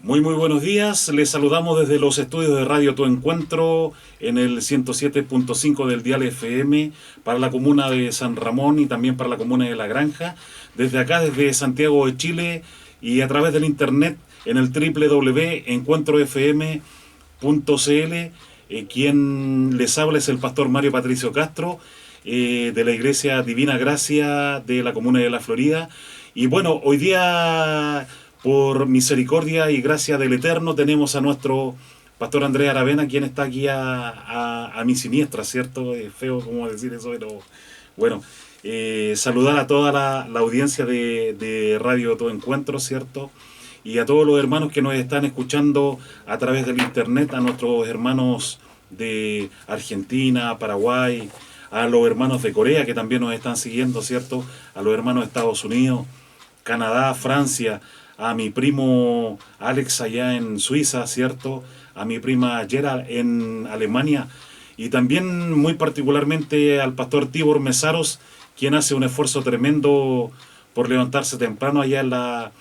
Muy buenos días, les saludamos desde los estudios de Radio Tu Encuentro en el 107.5 del dial FM para la comuna de San Ramón y también para la comuna de La Granja, desde acá, desde Santiago de Chile y a través del internet en el www.encuentrofm.cl. Quien les habla es el pastor Mario Patricio Castro, de la Iglesia Divina Gracia de la comuna de La Florida. Y bueno, hoy día, por misericordia y gracia del Eterno, tenemos a nuestro pastor Andrés Aravena, quien está aquí a mi siniestra, ¿cierto? Es feo como decir eso, pero bueno, saludar a toda la audiencia de Radio Tu Encuentro, ¿cierto? Y a todos los hermanos que nos están escuchando a través del internet, a nuestros hermanos de Argentina, Paraguay, a los hermanos de Corea que también nos están siguiendo, ¿cierto? A los hermanos de Estados Unidos, Canadá, Francia, a mi primo Alex allá en Suiza, ¿cierto? A mi prima Gerald en Alemania y también muy particularmente al pastor Tibor Mesaros, quien hace un esfuerzo tremendo por levantarse temprano allá en la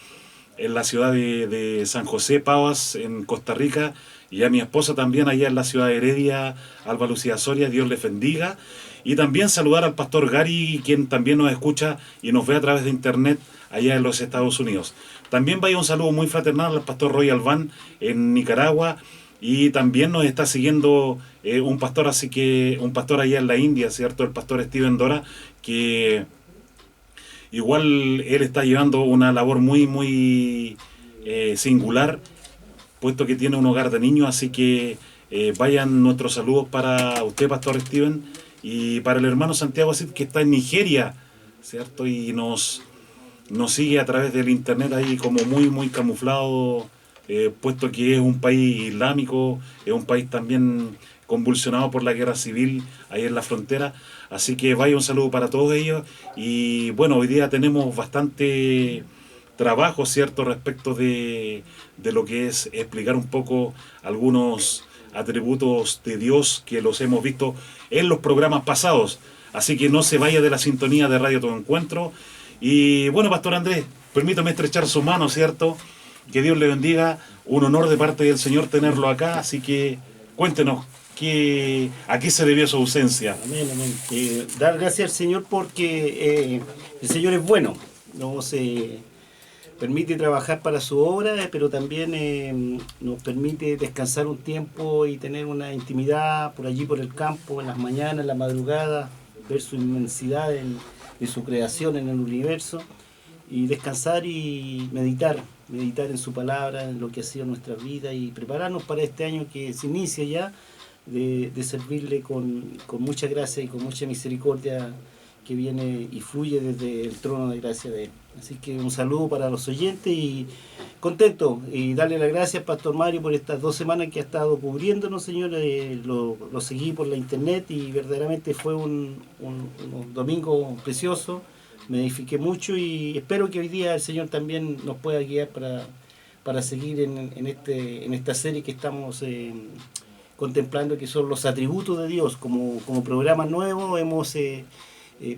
ciudad de San José, Pavas, en Costa Rica, y a mi esposa también allá en la ciudad de Heredia, Alba Lucía Soria, Dios les bendiga. Y también saludar al pastor Gary, quien también nos escucha y nos ve a través de internet allá en los Estados Unidos. También vaya un saludo muy fraternal al pastor Roy Albán en Nicaragua, y también nos está siguiendo un pastor allá en la India, ¿cierto? El pastor Steven Dora, que igual él está llevando una labor muy singular, puesto que tiene un hogar de niños, así que vayan nuestros saludos para usted, pastor Steven, y para el hermano Santiago Asid, que está en Nigeria, ¿cierto? Y nos sigue a través del internet ahí como muy camuflado, puesto que es un país islámico, es un país también convulsionado por la guerra civil ahí en la frontera. Así que vaya un saludo para todos ellos. Y bueno, hoy día tenemos bastante trabajo, ¿cierto?, respecto de lo que es explicar un poco algunos atributos de Dios que los hemos visto en los programas pasados. Así que no se vaya de la sintonía de Radio Tu Encuentro. Y bueno, pastor Andrés, permítame estrechar su mano, ¿cierto? Que Dios le bendiga. Un honor de parte del Señor tenerlo acá. Así que cuéntenos, ¿a qué se debió su ausencia? Amén, amén. Dar gracias al Señor porque el Señor es bueno. Nos permite trabajar para su obra, pero también nos permite descansar un tiempo y tener una intimidad por allí, por el campo, en las mañanas, en la madrugada, ver su inmensidad de su creación en el universo, y descansar y meditar en su palabra, en lo que ha sido nuestra vida, y prepararnos para este año que se inicia ya, de servirle con mucha gracia y con mucha misericordia que viene y fluye desde el trono de gracia de Él. Así que un saludo para los oyentes y contento, y darle las gracias, Pastor Mario, por estas 2 semanas que ha estado cubriéndonos, Señor. Lo seguí por la internet y verdaderamente fue un domingo precioso. Me edifiqué mucho y espero que hoy día el Señor también nos pueda guiar para seguir en esta serie que estamos contemplando, que son los atributos de Dios. Como programa nuevo hemos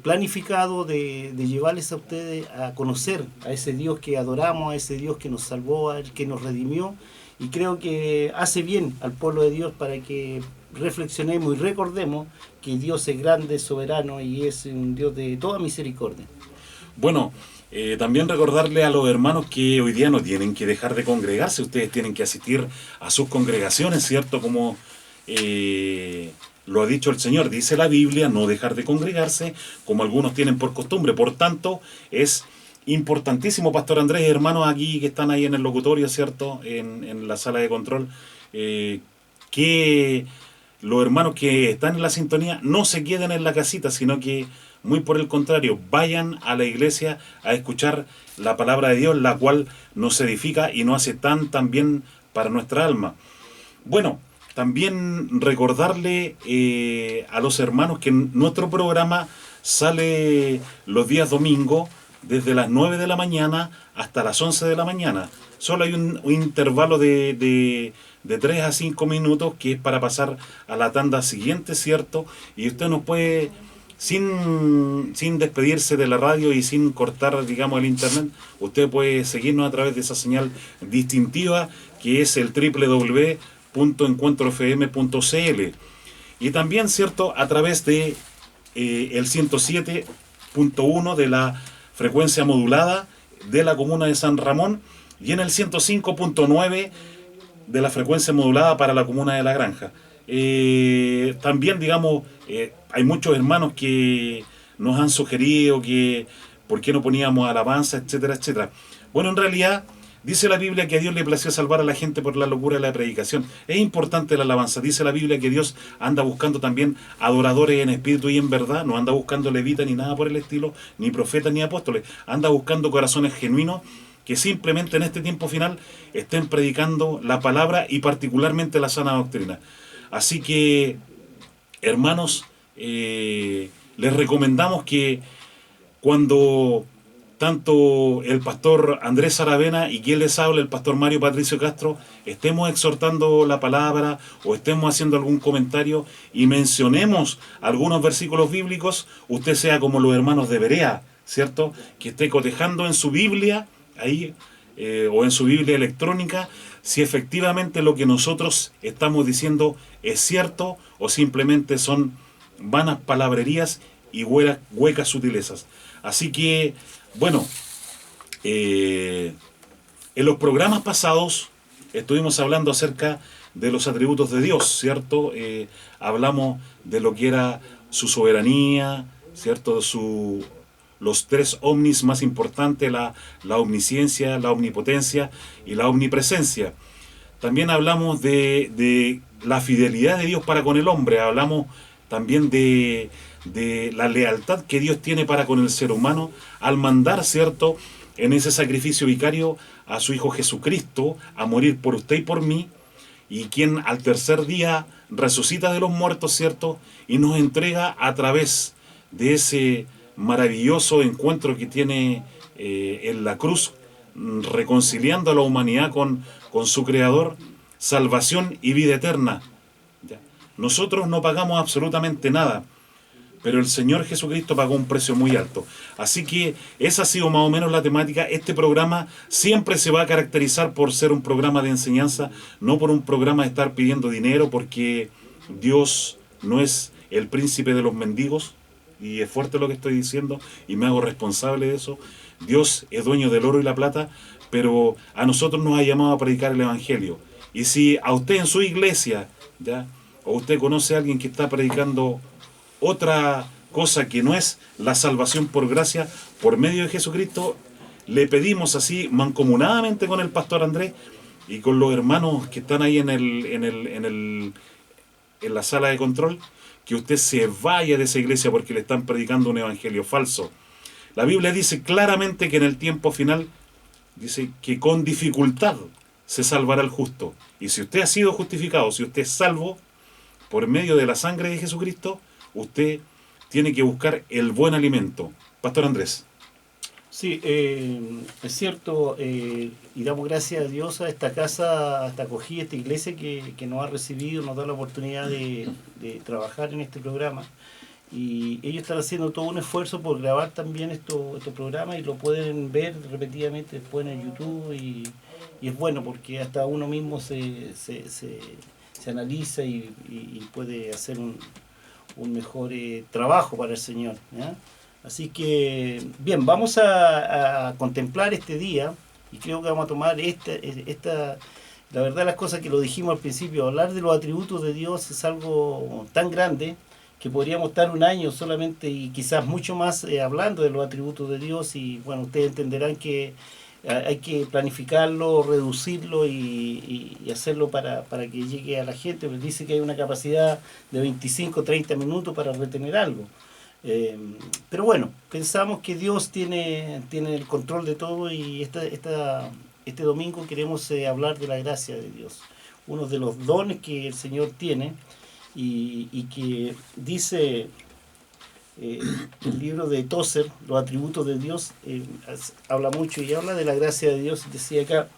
planificado de llevarles a ustedes a conocer a ese Dios que adoramos, a ese Dios que nos salvó, al que nos redimió, y creo que hace bien al pueblo de Dios para que reflexionemos y recordemos que Dios es grande, soberano, y es un Dios de toda misericordia. Bueno, también recordarle a los hermanos que hoy día no tienen que dejar de congregarse, ustedes tienen que asistir a sus congregaciones, ¿cierto? Como lo ha dicho el Señor, dice la Biblia, no dejar de congregarse, como algunos tienen por costumbre. Por tanto, es importantísimo, pastor Andrés, hermanos aquí que están ahí en el locutorio, ¿cierto?, en la sala de control, que los hermanos que están en la sintonía no se queden en la casita, sino que muy por el contrario, vayan a la iglesia a escuchar la palabra de Dios, la cual nos edifica y nos hace tan bien para nuestra alma. Bueno, también recordarle a los hermanos que nuestro programa sale los días domingos desde las 9 de la mañana hasta las 11 de la mañana. Solo hay un intervalo de 3 a 5 minutos que es para pasar a la tanda siguiente, ¿cierto? Y usted nos puede, sin despedirse de la radio y sin cortar, digamos, el internet, usted puede seguirnos a través de esa señal distintiva que es el www.encuentrofm.cl. Y también, ¿cierto?, a través de el 107.1 de la frecuencia modulada de la comuna de San Ramón y en el 105.9 de la frecuencia modulada para la comuna de La Granja. También, digamos, hay muchos hermanos que nos han sugerido que por qué no poníamos alabanza, etcétera, etcétera. Bueno, en realidad dice la Biblia que a Dios le plació salvar a la gente por la locura de la predicación. Es importante la alabanza. Dice la Biblia que Dios anda buscando también adoradores en espíritu y en verdad. No anda buscando levitas ni nada por el estilo, ni profetas ni apóstoles. Anda buscando corazones genuinos que simplemente en este tiempo final estén predicando la palabra y particularmente la sana doctrina. Así que, hermanos, les recomendamos que cuando tanto el pastor Andrés Aravena y quien les habla, el pastor Mario Patricio Castro, estemos exhortando la palabra o estemos haciendo algún comentario y mencionemos algunos versículos bíblicos, usted sea como los hermanos de Berea, ¿cierto? Que esté cotejando en su Biblia, ahí, o en su Biblia electrónica, si efectivamente lo que nosotros estamos diciendo es cierto o simplemente son vanas palabrerías y huecas sutilezas. Así que, bueno, en los programas pasados estuvimos hablando acerca de los atributos de Dios, ¿cierto? Hablamos de lo que era su soberanía, ¿cierto? Los tres omnis más importantes, la omnisciencia, la omnipotencia y la omnipresencia. También hablamos de la fidelidad de Dios para con el hombre, hablamos también de la lealtad que Dios tiene para con el ser humano al mandar, ¿cierto?, en ese sacrificio vicario a su Hijo Jesucristo a morir por usted y por mí, y quien al tercer día resucita de los muertos, ¿cierto?, y nos entrega a través de ese maravilloso encuentro que tiene en la cruz, reconciliando a la humanidad con su Creador, salvación y vida eterna. Nosotros no pagamos absolutamente nada, pero el Señor Jesucristo pagó un precio muy alto. Así que esa ha sido más o menos la temática. Este programa siempre se va a caracterizar por ser un programa de enseñanza, no por un programa de estar pidiendo dinero, porque Dios no es el príncipe de los mendigos, y es fuerte lo que estoy diciendo, y me hago responsable de eso. Dios es dueño del oro y la plata, pero a nosotros nos ha llamado a predicar el Evangelio. Y si a usted en su iglesia, ¿ya?, o usted conoce a alguien que está predicando otra cosa que no es la salvación por gracia por medio de Jesucristo, le pedimos así mancomunadamente con el pastor Andrés y con los hermanos que están ahí en la sala de control, que usted se vaya de esa iglesia porque le están predicando un evangelio falso. La Biblia dice claramente que en el tiempo final dice que con dificultad se salvará el justo. Y si usted ha sido justificado, si usted es salvo por medio de la sangre de Jesucristo, usted tiene que buscar el buen alimento. Pastor Andrés. Sí, es cierto, y damos gracias a Dios a esta casa, a esta acogida, a esta iglesia que nos ha recibido, nos da la oportunidad de trabajar en este programa. Y ellos están haciendo todo un esfuerzo por grabar también estos programas y lo pueden ver repetidamente después en el YouTube y es bueno porque hasta uno mismo se analiza y puede hacer un mejor trabajo para el Señor, ¿ya? Así que, bien, vamos a contemplar este día y creo que vamos a tomar la verdad las cosas que lo dijimos al principio, hablar de los atributos de Dios es algo tan grande que podríamos estar un año solamente y quizás mucho más hablando de los atributos de Dios y bueno, ustedes entenderán que hay que planificarlo, reducirlo y hacerlo para que llegue a la gente, porque dice que hay una capacidad de 25, 30 minutos para retener algo. Pero bueno, pensamos que Dios tiene el control de todo y este domingo queremos hablar de la gracia de Dios, uno de los dones que el Señor tiene y que dice el libro de Tozer, los atributos de Dios, habla mucho y habla de la gracia de Dios. Decía acá,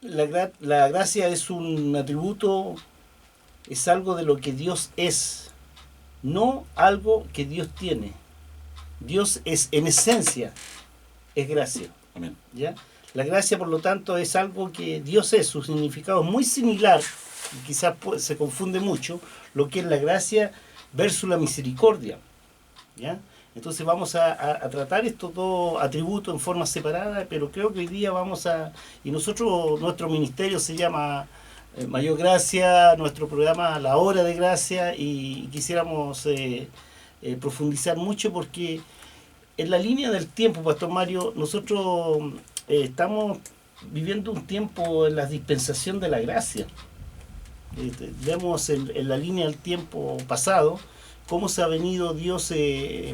la gracia es un atributo, es algo de lo que Dios es, no algo que Dios tiene. Dios es en esencia, es gracia. Amén. ¿Ya? La gracia, por lo tanto, es algo que Dios es, su significado es muy similar, y quizás se confunde mucho, lo que es la gracia versus la misericordia. ¿Ya? Entonces vamos a tratar estos dos atributos en forma separada, pero creo que hoy día y nosotros, nuestro ministerio se llama Mayor Gracia, nuestro programa La Hora de Gracia, y quisiéramos profundizar mucho porque en la línea del tiempo, Pastor Mario, nosotros estamos viviendo un tiempo en la dispensación de la gracia. Vemos en la línea del tiempo pasado cómo se ha venido Dios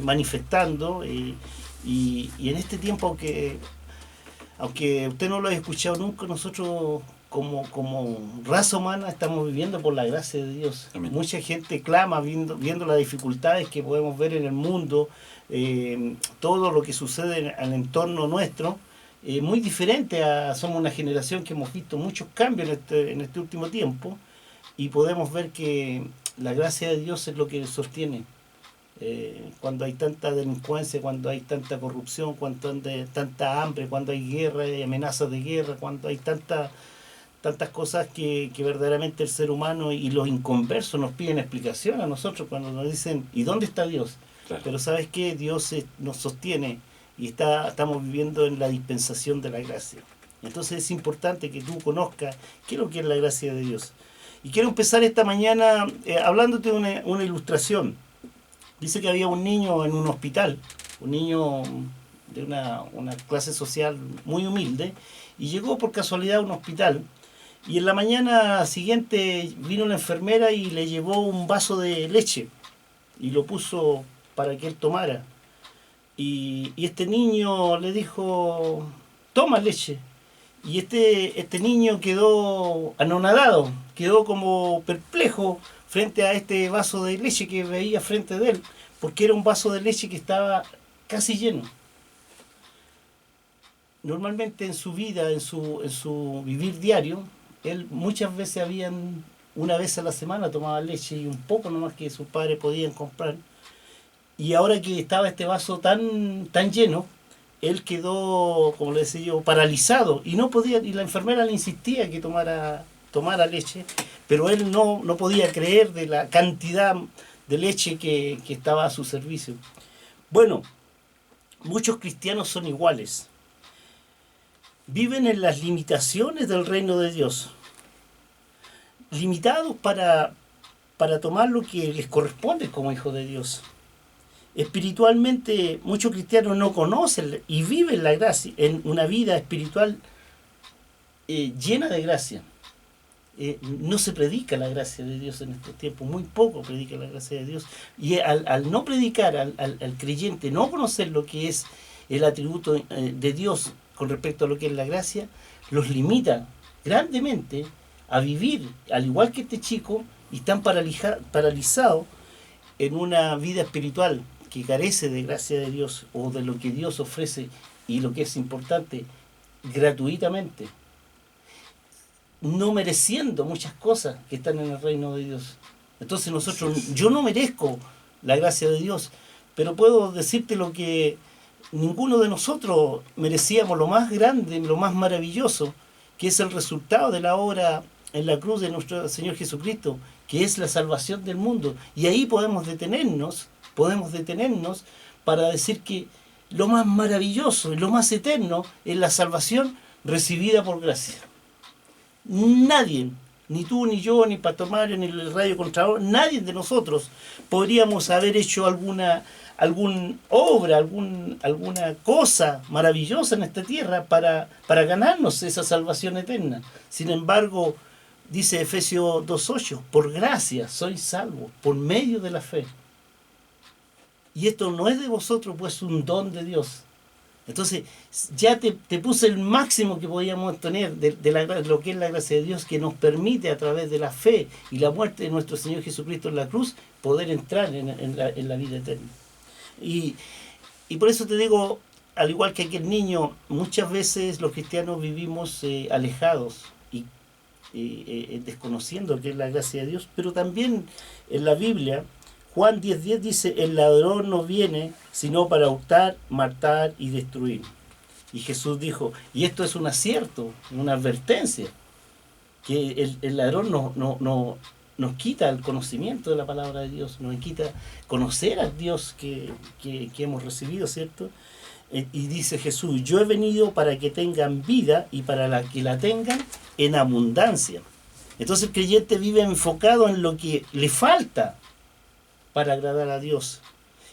manifestando y en este tiempo, aunque usted no lo haya escuchado nunca, nosotros como raza humana estamos viviendo por la gracia de Dios. Amén. Mucha gente clama viendo las dificultades que podemos ver en el mundo, todo lo que sucede al entorno nuestro, muy diferente somos una generación que hemos visto muchos cambios en este último tiempo, y podemos ver que la gracia de Dios es lo que sostiene. Cuando hay tanta delincuencia, cuando hay tanta corrupción, cuando hay tanta hambre, cuando hay guerra y amenazas de guerra, cuando hay tantas cosas que verdaderamente el ser humano y los inconversos nos piden explicación a nosotros cuando nos dicen, ¿y dónde está Dios? Claro. Pero ¿sabes qué? Dios nos sostiene y estamos viviendo en la dispensación de la gracia. Entonces es importante que tú conozcas qué es lo que es la gracia de Dios. Y quiero empezar esta mañana hablándote de una ilustración. Dice que había un niño en un hospital, un niño de una clase social muy humilde, y llegó por casualidad a un hospital, y en la mañana siguiente vino una enfermera y le llevó un vaso de leche, y lo puso para que él tomara. Y este niño le dijo, toma leche. Y este niño quedó anonadado, quedó como perplejo frente a este vaso de leche que veía frente de él, porque era un vaso de leche que estaba casi lleno. Normalmente en su vida, en su vivir diario, él muchas veces una vez a la semana tomaba leche y un poco nomás que sus padres podían comprar. Y ahora que estaba este vaso tan lleno, él quedó, como le decía yo, paralizado y no podía, y la enfermera le insistía que tomara leche, pero él no podía creer de la cantidad de leche que estaba a su servicio. Bueno, muchos cristianos son iguales. Viven en las limitaciones del reino de Dios, limitados para tomar lo que les corresponde como hijos de Dios. Espiritualmente, muchos cristianos no conocen y viven la gracia, en una vida espiritual llena de gracia. No se predica la gracia de Dios en estos tiempos, muy poco predica la gracia de Dios. Y al no predicar, al creyente no conocer lo que es el atributo de Dios con respecto a lo que es la gracia, los limita grandemente a vivir, al igual que este chico, y están paralizados en una vida espiritual que carece de gracia de Dios o de lo que Dios ofrece, y lo que es importante, gratuitamente, no mereciendo muchas cosas que están en el reino de Dios. Entonces yo no merezco la gracia de Dios, pero puedo decirte lo que ninguno de nosotros merecíamos, lo más grande, lo más maravilloso, que es el resultado de la obra en la cruz de nuestro Señor Jesucristo, que es la salvación del mundo. Y ahí podemos detenernos para decir que lo más maravilloso y lo más eterno es la salvación recibida por gracia. Nadie, ni tú, ni yo, ni Pastor Mario, ni el Radio Contralor, nadie de nosotros podríamos haber hecho alguna obra, alguna cosa maravillosa en esta tierra para ganarnos esa salvación eterna. Sin embargo, dice Efesios 2:8, por gracia sois salvos, por medio de la fe. Y esto no es de vosotros, pues es un don de Dios. Entonces, ya te puse el máximo que podíamos tener de lo que es la gracia de Dios, que nos permite a través de la fe y la muerte de nuestro Señor Jesucristo en la cruz, poder entrar en la vida eterna. Y por eso te digo, al igual que aquel niño, muchas veces los cristianos vivimos alejados y desconociendo lo que es la gracia de Dios, pero también en la Biblia, Juan 10:10 dice, el ladrón no viene sino para hurtar, matar y destruir. Y Jesús dijo, y esto es un acierto, una advertencia, que el ladrón nos quita el conocimiento de la palabra de Dios, nos quita conocer al Dios que hemos recibido, ¿cierto? Y dice Jesús, yo he venido para que tengan vida y para que la tengan en abundancia. Entonces el creyente vive enfocado en lo que le falta para agradar a Dios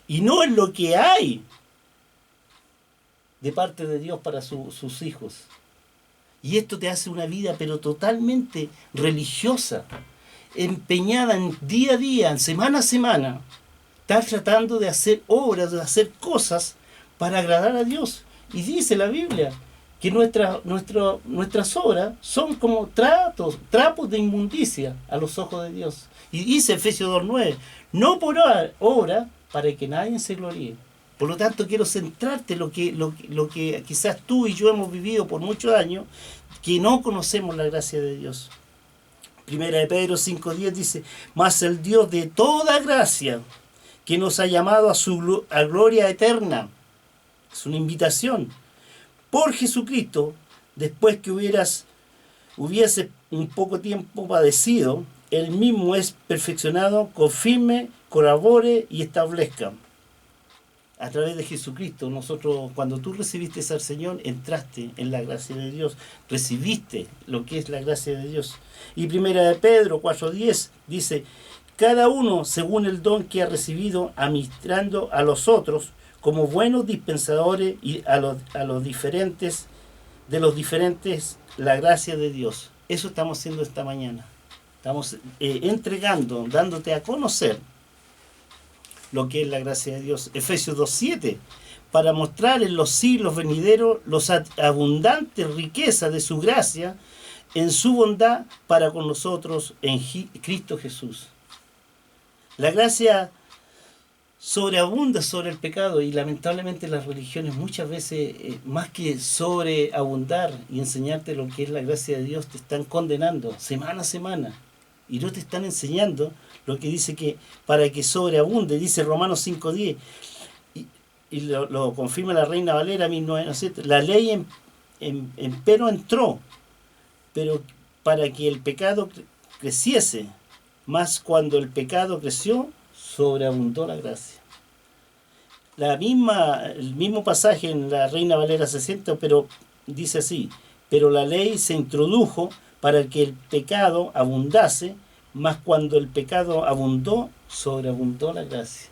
y no en lo que hay de parte de Dios para sus hijos. Y esto te hace una vida pero totalmente religiosa, empeñada en día a día, en semana a semana. Estás tratando de hacer obras, de hacer cosas para agradar a Dios. Y dice la Biblia que nuestras obras son como trapos de inmundicia a los ojos de Dios. Y dice Efesios 2:9, no por obra para que nadie se gloríe. Por lo tanto, quiero centrarte en lo que quizás tú y yo hemos vivido por muchos años, que no conocemos la gracia de Dios. Primera de Pedro 5:10 dice, mas el Dios de toda gracia, que nos ha llamado a gloria eterna, es una invitación, por Jesucristo, después que hubiese un poco tiempo padecido, Él mismo es perfeccionado, confirme, colabore y establezca. A través de Jesucristo, nosotros, cuando tú recibiste al Señor, entraste en la gracia de Dios, recibiste lo que es la gracia de Dios. Y primera de Pedro 4:10 dice, cada uno según el don que ha recibido, administrando a los otros como buenos dispensadores y a los diferentes la gracia de Dios. Eso estamos haciendo esta mañana. Estamos entregando, dándote a conocer lo que es la gracia de Dios. Efesios 2:7, para mostrar en los siglos venideros los abundantes riquezas de su gracia en su bondad para con nosotros en Cristo Jesús. La gracia sobreabunda sobre el pecado y lamentablemente las religiones muchas veces, más que sobreabundar y enseñarte lo que es la gracia de Dios, te están condenando semana a semana y no te están enseñando lo que dice que para que sobreabunde, dice Romanos 5:10, y lo confirma la Reina Valera 1907, la ley empero entró, pero para que el pecado creciese, más cuando el pecado creció, sobreabundó la gracia. El mismo pasaje en la Reina Valera 60, pero dice así, pero la ley se introdujo para que el pecado abundase, más cuando el pecado abundó, sobreabundó la gracia.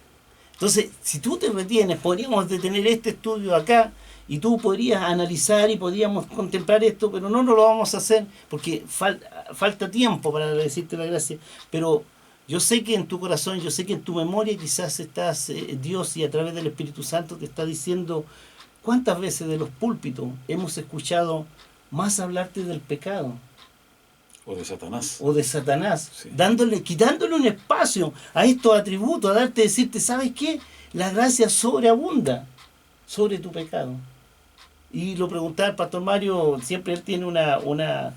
Entonces, si tú te retienes, podríamos detener este estudio acá y tú podrías analizar y podríamos contemplar esto, pero no lo vamos a hacer porque falta tiempo para decirte la gracia. Pero yo sé que en tu corazón, yo sé que en tu memoria quizás estás, Dios y a través del Espíritu Santo te está diciendo cuántas veces de los púlpitos hemos escuchado más hablarte del pecado. O de Satanás. O de Satanás, Sí. Quitándole un espacio a estos atributos, a decirte, ¿sabes qué? La gracia sobreabunda sobre tu pecado. Y lo preguntaba el pastor Mario, siempre él tiene una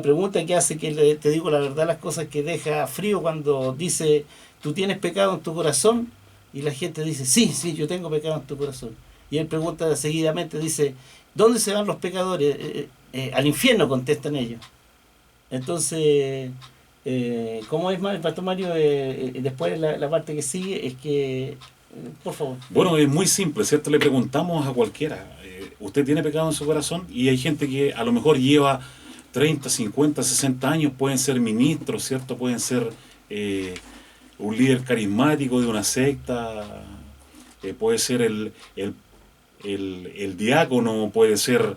pregunta que hace que te digo la verdad, las cosas que deja frío cuando dice, ¿tú tienes pecado en tu corazón? Y la gente dice, sí, yo tengo pecado en tu corazón. Y él pregunta seguidamente, dice, ¿dónde se van los pecadores? Al infierno, contestan ellos. Entonces, ¿cómo es más el pastor Mario? Después la parte que sigue es que, por favor. Bueno, es muy simple, ¿cierto? Le preguntamos a cualquiera, ¿usted tiene pecado en su corazón? Y hay gente que a lo mejor lleva 30, 50, 60 años, pueden ser ministros, ¿cierto? Pueden ser un líder carismático de una secta, puede ser el diácono, puede ser,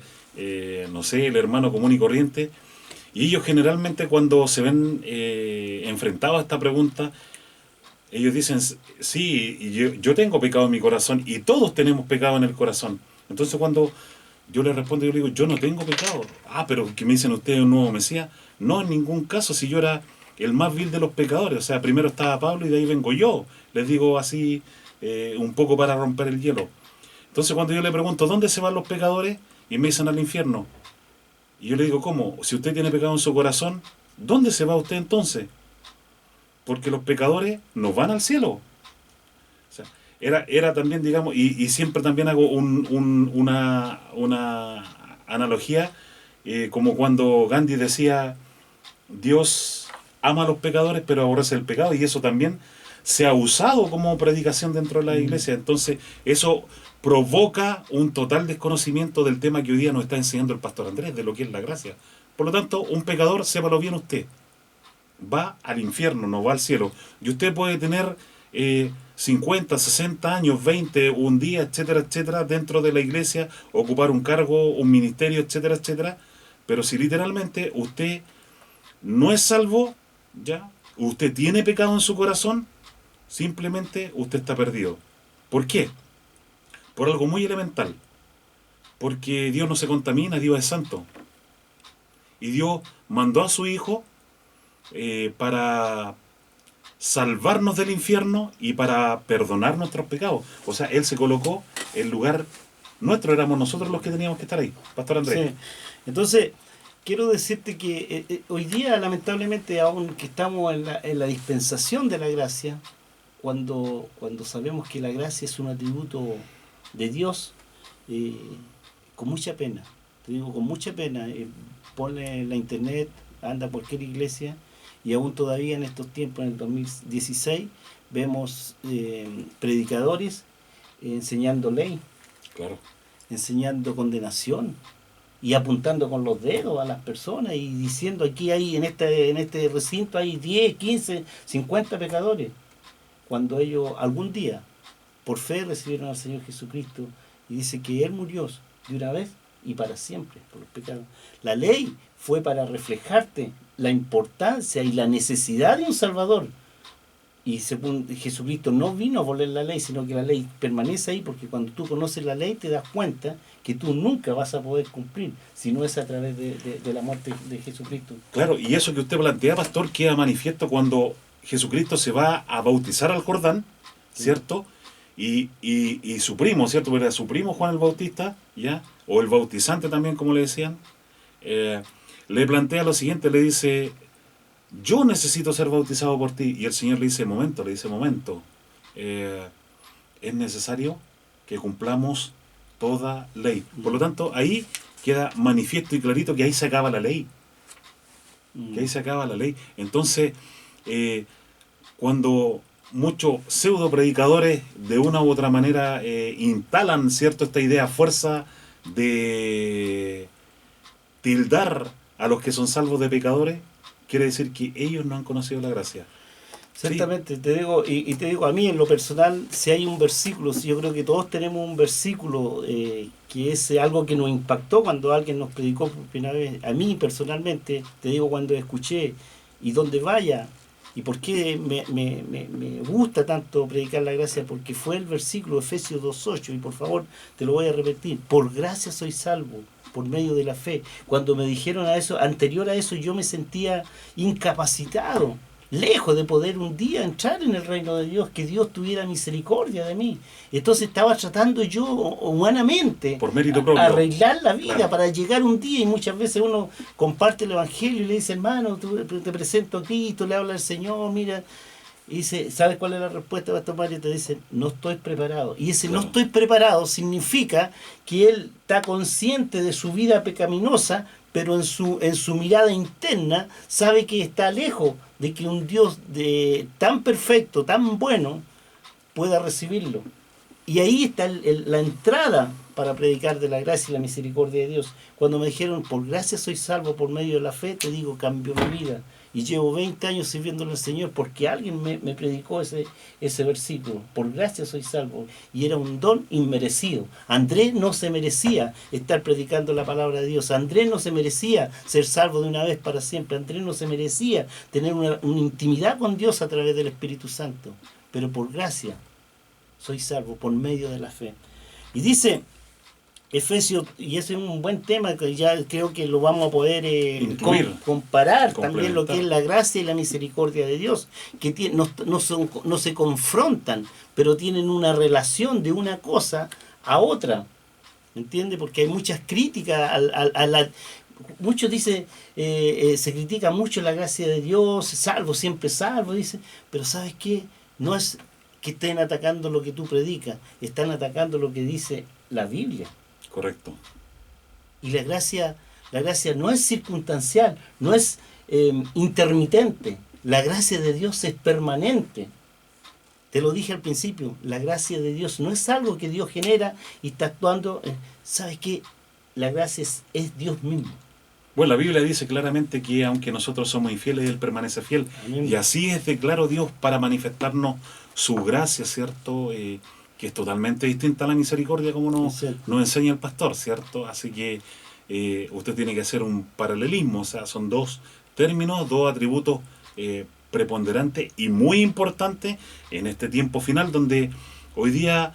no sé, el hermano común y corriente. Y ellos generalmente cuando se ven enfrentados a esta pregunta, ellos dicen, sí, yo tengo pecado en mi corazón y todos tenemos pecado en el corazón. Entonces cuando yo les respondo, yo les digo, yo no tengo pecado. Ah, pero ¿qué me dicen ustedes, un nuevo Mesías? No, en ningún caso, si yo era el más vil de los pecadores. O sea, primero estaba Pablo y de ahí vengo yo. Les digo así, un poco para romper el hielo. Entonces cuando yo le pregunto, ¿dónde se van los pecadores? Y me dicen, al infierno. Y yo le digo, ¿cómo? Si usted tiene pecado en su corazón, ¿dónde se va usted entonces? Porque los pecadores no van al cielo. O sea, era también, digamos, y siempre también hago una analogía, como cuando Gandhi decía, Dios ama a los pecadores, pero aborrece el pecado, y eso también se ha usado como predicación dentro de la iglesia. Entonces, eso provoca un total desconocimiento del tema que hoy día nos está enseñando el pastor Andrés, de lo que es la gracia. Por lo tanto, un pecador, sépalo bien usted, va al infierno, no va al cielo. Y usted puede tener 50, 60 años, 20, un día, etcétera, etcétera, dentro de la iglesia, ocupar un cargo, un ministerio, etcétera, etcétera. Pero si literalmente usted no es salvo, ya, usted tiene pecado en su corazón, simplemente usted está perdido. ¿Por qué? Por algo muy elemental. Porque Dios no se contamina, Dios es santo. Y Dios mandó a su Hijo para salvarnos del infierno y para perdonar nuestros pecados. O sea, Él se colocó en lugar nuestro, éramos nosotros los que teníamos que estar ahí. Pastor Andrés. Sí. Entonces, quiero decirte que hoy día, lamentablemente, aunque estamos en la dispensación de la gracia, cuando sabemos que la gracia es un atributo de Dios, eh, con mucha pena, te digo con mucha pena, ponle en la internet, anda a cualquier iglesia, y aún todavía en estos tiempos, en el 2016, vemos predicadores enseñando ley, Claro. enseñando condenación y apuntando con los dedos a las personas y diciendo aquí hay en este recinto hay 10, 15, 50 pecadores, cuando ellos algún día por fe recibieron al Señor Jesucristo, y dice que Él murió de una vez y para siempre por los pecados. La ley fue para reflejarte la importancia y la necesidad de un Salvador. Y según Jesucristo no vino a abolir la ley, sino que la ley permanece ahí, porque cuando tú conoces la ley te das cuenta que tú nunca vas a poder cumplir, si no es a través de la muerte de Jesucristo. Claro, y eso que usted plantea, pastor, queda manifiesto cuando Jesucristo se va a bautizar al Jordán, ¿cierto? Y su primo, ¿cierto? Porque era su primo Juan el Bautista, ¿ya? O el bautizante también, como le decían, le plantea lo siguiente, le dice, yo necesito ser bautizado por ti. Y el Señor le dice, momento, es necesario que cumplamos toda ley. Por lo tanto, ahí queda manifiesto y clarito que ahí se acaba la ley. Que ahí se acaba la ley. Entonces, cuando muchos pseudo predicadores de una u otra manera instalan, ¿cierto?, esta idea a fuerza de tildar a los que son salvos de pecadores, quiere decir que ellos no han conocido la gracia. Ciertamente, te digo, y te digo, a mí en lo personal, si hay un versículo, si yo creo que todos tenemos un versículo que es algo que nos impactó cuando alguien nos predicó por primera vez. A mí personalmente, te digo, cuando escuché, y donde vaya, y por qué me gusta tanto predicar la gracia, porque fue el versículo Efesios 2:8, y por favor, te lo voy a repetir, por gracia soy salvo, por medio de la fe. Cuando me dijeron a eso, anterior a eso, yo me sentía incapacitado, lejos de poder un día entrar en el reino de Dios, que Dios tuviera misericordia de mí. Entonces estaba tratando yo humanamente por mérito propio, arreglar la vida, claro, para llegar un día, y muchas veces uno comparte el evangelio y le dice, hermano, te presento a Cristo, le habla al Señor, mira, y dice, ¿sabes cuál es la respuesta, Pastor Mario? Te dice, no estoy preparado. Y ese claro, no estoy preparado significa que él está consciente de su vida pecaminosa, pero en su mirada interna sabe que está lejos de que un Dios tan perfecto, tan bueno, pueda recibirlo. Y ahí está la entrada para predicar de la gracia y la misericordia de Dios. Cuando me dijeron, por gracia soy salvo por medio de la fe, te digo, cambió mi vida. Y llevo 20 años sirviéndole al Señor porque alguien me predicó ese versículo. Por gracia soy salvo. Y era un don inmerecido. Andrés no se merecía estar predicando la palabra de Dios. Andrés no se merecía ser salvo de una vez para siempre. Andrés no se merecía tener una intimidad con Dios a través del Espíritu Santo. Pero por gracia soy salvo por medio de la fe. Y dice Efesios, y ese es un buen tema que ya creo que lo vamos a poder comparar también lo que es la gracia y la misericordia de Dios, que no se confrontan, pero tienen una relación de una cosa a otra. ¿Entiendes? Porque hay muchas críticas a la... Muchos dicen, se critica mucho la gracia de Dios, salvo, siempre salvo, dice, pero ¿sabes qué? No es que estén atacando lo que tú predicas, están atacando lo que dice la Biblia. Correcto. Y la gracia no es circunstancial, no es intermitente. La gracia de Dios es permanente. Te lo dije al principio, la gracia de Dios no es algo que Dios genera y está actuando. ¿Sabes qué? La gracia es Dios mismo. Bueno, la Biblia dice claramente que aunque nosotros somos infieles, Él permanece fiel. Amén. Y así es de claro Dios para manifestarnos su gracia, ¿cierto? Que es totalmente distinta a la misericordia como nos enseña el pastor, ¿cierto? Así que usted tiene que hacer un paralelismo, o sea, son dos términos, dos atributos preponderantes y muy importantes en este tiempo final donde hoy día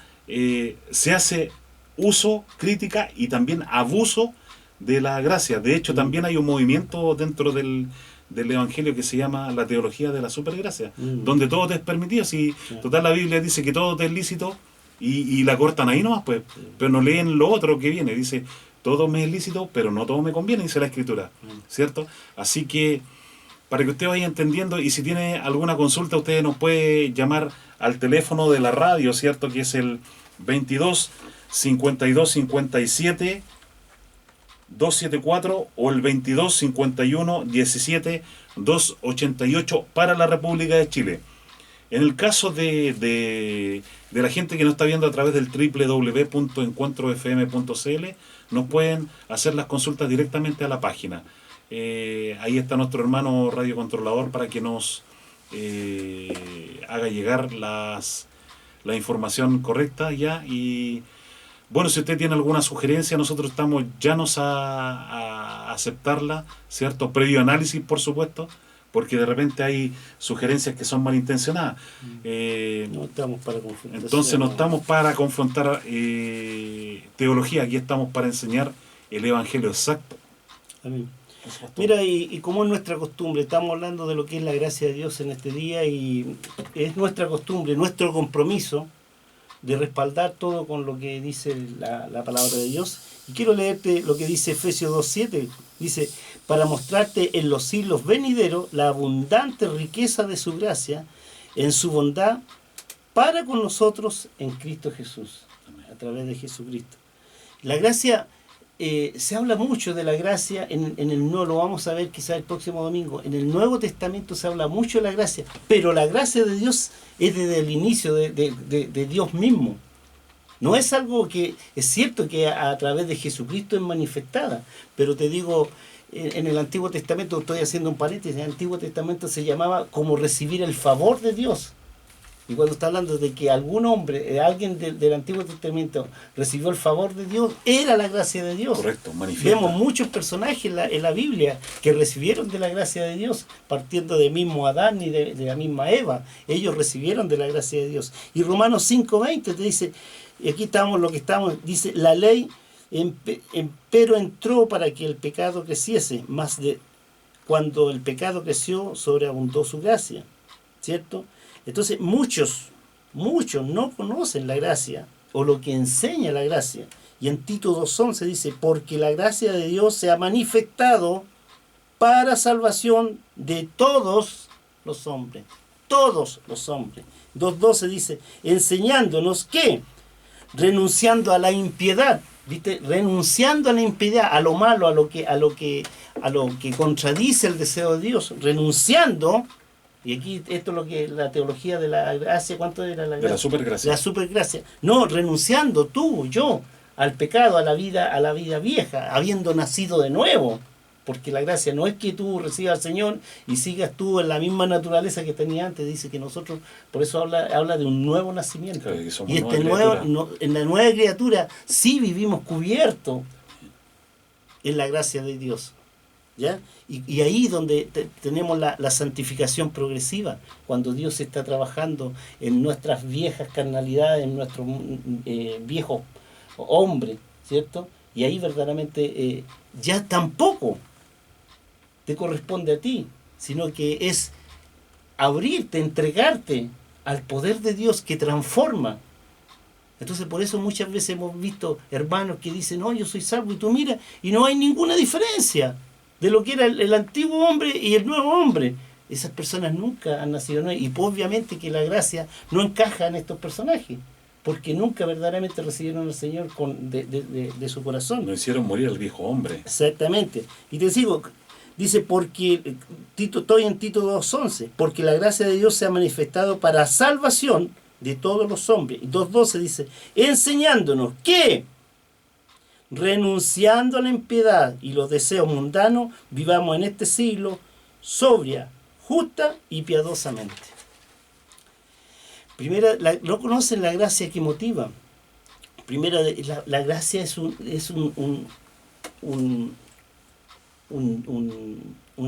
se hace uso, crítica y también abuso de la gracia. De hecho, también hay un movimiento dentro del Evangelio que se llama la teología de la supergracia, donde todo te es permitido. Si total la Biblia dice que todo te es lícito y la cortan ahí nomás, pues, pero no leen lo otro que viene. Dice, todo me es lícito, pero no todo me conviene, dice la Escritura, ¿cierto? Así que, para que usted vaya entendiendo, y si tiene alguna consulta, usted nos puede llamar al teléfono de la radio, ¿cierto? Que es el 22 52 57 274 o el 22 51 17 288 para la República de Chile. En el caso de la gente que nos está viendo a través del www.encuentrofm.cl, nos pueden hacer las consultas directamente a la página. Ahí está nuestro hermano radiocontrolador para que nos haga llegar la información correcta ya. Y bueno, si usted tiene alguna sugerencia, nosotros estamos llanos a aceptarla, ¿cierto? Previo análisis, por supuesto, porque de repente hay sugerencias que son malintencionadas. No estamos para confrontar. Entonces no estamos para confrontar teología, aquí estamos para enseñar el Evangelio exacto. Amén. Mira, y como es nuestra costumbre, estamos hablando de lo que es la gracia de Dios en este día y es nuestra costumbre, nuestro compromiso de respaldar todo con lo que dice la palabra de Dios. Y quiero leerte lo que dice Efesios 2.7. Dice, para mostrarte en los siglos venideros la abundante riqueza de su gracia, en su bondad, para con nosotros en Cristo Jesús, a través de Jesucristo. La gracia, se habla mucho de la gracia en el Nuevo, lo vamos a ver quizás el próximo domingo. En el Nuevo Testamento se habla mucho de la gracia, pero la gracia de Dios es desde el inicio de Dios mismo. No es algo que, es cierto que a través de Jesucristo es manifestada, pero te digo, en el Antiguo Testamento, estoy haciendo un paréntesis, en el Antiguo Testamento se llamaba como recibir el favor de Dios. Y cuando está hablando de que algún hombre, alguien del Antiguo Testamento recibió el favor de Dios, era la gracia de Dios. Correcto, manifiesta. Vemos muchos personajes en la Biblia que recibieron de la gracia de Dios, partiendo de mismo Adán y de la misma Eva. Ellos recibieron de la gracia de Dios. Y Romanos 5:20 te dice, y aquí estamos lo que estamos, dice, la ley pero entró para que el pecado creciese, más de cuando el pecado creció, sobreabundó su gracia, ¿cierto? Entonces muchos no conocen la gracia o lo que enseña la gracia. Y en Tito 2:11 dice, porque la gracia de Dios se ha manifestado para salvación de todos los hombres. Todos los hombres. 2:12 dice, enseñándonos que, renunciando a la impiedad, ¿viste? Renunciando a la impiedad, a lo malo, a lo que contradice el deseo de Dios, renunciando. Y aquí esto es lo que la teología de la gracia, ¿cuánto era la gracia? De la supergracia. La supergracia. No, renunciando tú, yo, al pecado, a la vida vieja, habiendo nacido de nuevo. Porque la gracia no es que tú recibas al Señor y sigas tú en la misma naturaleza que tenías antes. Dice que nosotros, por eso habla de un nuevo nacimiento. Claro, que somos y en la nueva criatura sí vivimos cubiertos en la gracia de Dios. ¿Ya? Y ahí donde tenemos la santificación progresiva, cuando Dios está trabajando en nuestras viejas carnalidades, en nuestro viejo hombre, ¿cierto? Y ahí verdaderamente ya tampoco te corresponde a ti, sino que es abrirte, entregarte al poder de Dios que transforma. Entonces por eso muchas veces hemos visto hermanos que dicen, no, yo soy salvo, y tú miras, y no hay ninguna diferencia de lo que era el antiguo hombre y el nuevo hombre. esas personas nunca han nacido nuevas. Y pues, obviamente que la gracia no encaja en estos personajes, porque nunca verdaderamente recibieron al Señor de su corazón. No hicieron morir al viejo hombre. Exactamente. Y te digo, dice, porque, estoy en Tito 2:11, porque la gracia de Dios se ha manifestado para salvación de todos los hombres. Y 2:12 dice, enseñándonos que, renunciando a la impiedad y los deseos mundanos, vivamos en este siglo sobria, justa y piadosamente. Primera, no conocen la gracia que motiva. Primero, la gracia es un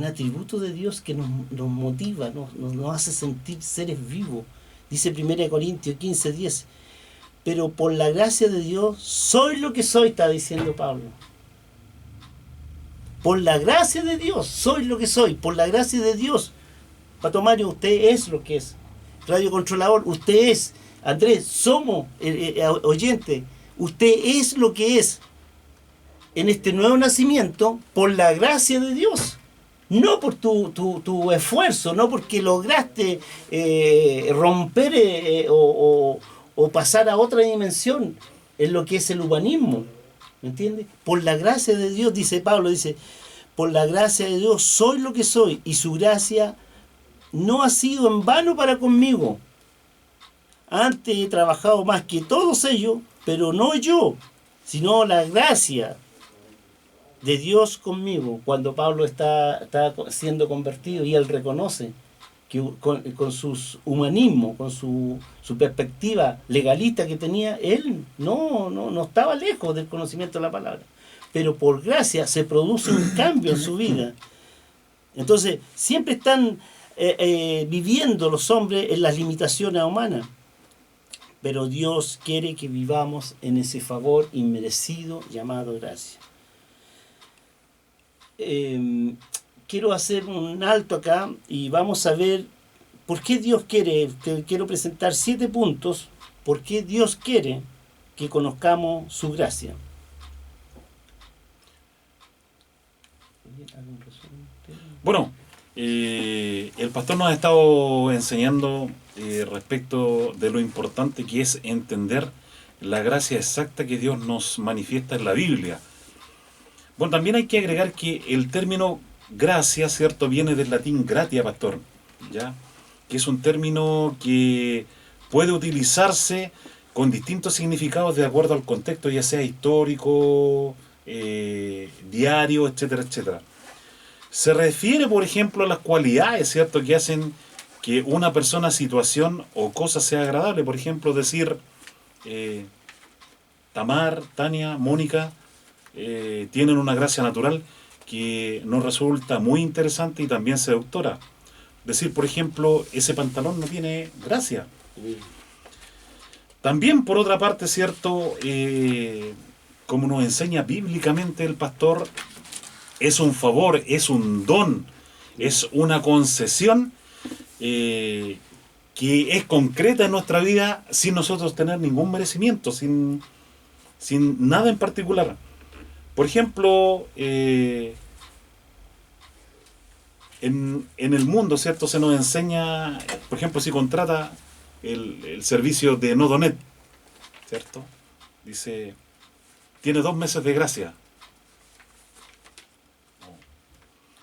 atributo de Dios que nos motiva, nos hace sentir seres vivos. Dice 1 Corintios 15:10, pero por la gracia de Dios soy lo que soy, está diciendo Pablo. Por la gracia de Dios soy lo que soy, por la gracia de Dios. Pato Mario, usted es lo que es. Radio Controlador, usted es. Andrés, somos oyente, usted es lo que es. En este nuevo nacimiento, por la gracia de Dios. No por tu esfuerzo, no porque lograste romper o pasar a otra dimensión en lo que es el humanismo. ¿Me entiendes? Por la gracia de Dios, dice Pablo, dice, por la gracia de Dios soy lo que soy, y su gracia no ha sido en vano para conmigo. Antes he trabajado más que todos ellos, pero no yo, sino la gracia de Dios conmigo. Cuando Pablo está siendo convertido y él reconoce que con su humanismo, con su perspectiva legalista que tenía, él no estaba lejos del conocimiento de la palabra. Pero por gracia se produce un cambio en su vida. Entonces, siempre están viviendo los hombres en las limitaciones humanas. Pero Dios quiere que vivamos en ese favor inmerecido llamado gracia. Quiero hacer un alto acá y vamos a ver por qué Dios quiere. Te quiero presentar 7 puntos por qué Dios quiere que conozcamos su gracia. Bueno, el pastor nos ha estado enseñando respecto de lo importante que es entender la gracia exacta que Dios nos manifiesta en la Biblia. Bueno, también hay que agregar que el término gracia, ¿cierto?, viene del latín gratia, pastor, ¿ya? Que es un término que puede utilizarse con distintos significados de acuerdo al contexto, ya sea histórico, diario, etcétera, etcétera. Se refiere, por ejemplo, a las cualidades, ¿cierto?, que hacen que una persona, situación o cosa sea agradable. Por ejemplo, decir Tamar, Tania, Mónica tienen una gracia natural que nos resulta muy interesante y también seductora. Decir, por ejemplo, ese pantalón no tiene gracia. También, por otra parte, ¿cierto?, como nos enseña bíblicamente el pastor, es un favor, es un don, es una concesión que es concreta en nuestra vida sin nosotros tener ningún merecimiento, sin nada en particular. Por ejemplo, en el mundo, ¿cierto?, se nos enseña, por ejemplo, si contrata el servicio de Nodonet, ¿cierto?, dice, tiene 2 meses de gracia.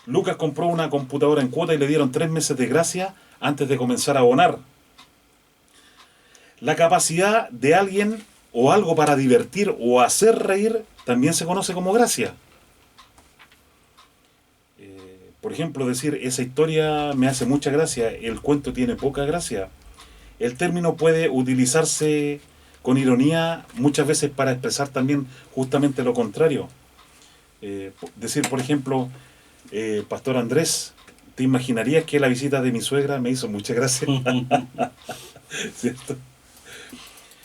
Lucas compró una computadora en cuota y le dieron 3 meses de gracia antes de comenzar a abonar. La capacidad de alguien o algo para divertir o hacer reír también se conoce como gracia. Por ejemplo, decir, esa historia me hace mucha gracia, el cuento tiene poca gracia. El término puede utilizarse con ironía muchas veces para expresar también justamente lo contrario. Decir, por ejemplo, Pastor Andrés, ¿te imaginarías que la visita de mi suegra me hizo mucha gracia? ¿Cierto?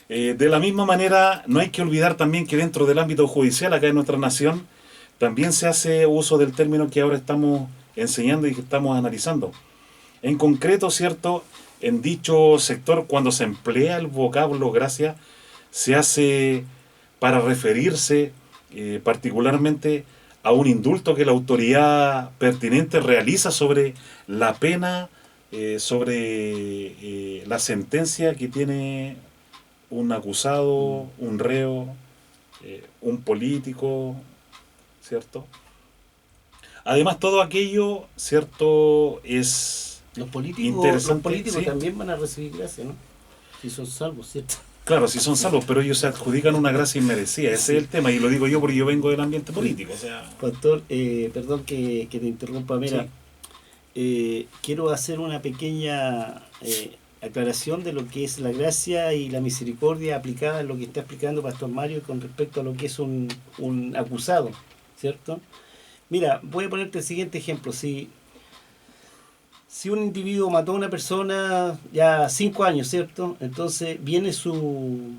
De la misma manera, no hay que olvidar también que dentro del ámbito judicial, acá en nuestra nación, también se hace uso del término que ahora estamos enseñando y que estamos analizando. En concreto, ¿cierto?, en dicho sector, cuando se emplea el vocablo gracia, se hace para referirse particularmente a un indulto que la autoridad pertinente realiza sobre la pena sobre la sentencia que tiene un acusado, un reo, un político, ¿cierto? Además, todo aquello, ¿cierto?, es Los interesante. políticos ¿Sí? también van a recibir gracia, ¿no? Si son salvos, ¿cierto? Claro, si son salvos, pero ellos se adjudican una gracia inmerecida. Ese es el tema, y lo digo yo porque yo vengo del ambiente político. O sea, Pastor, perdón que te interrumpa, mira, sí, quiero hacer una pequeña aclaración de lo que es la gracia y la misericordia aplicada en lo que está explicando Pastor Mario con respecto a lo que es un acusado, ¿cierto? Mira, voy a ponerte el siguiente ejemplo. Si un individuo mató a una persona ya 5 años, ¿cierto? Entonces viene su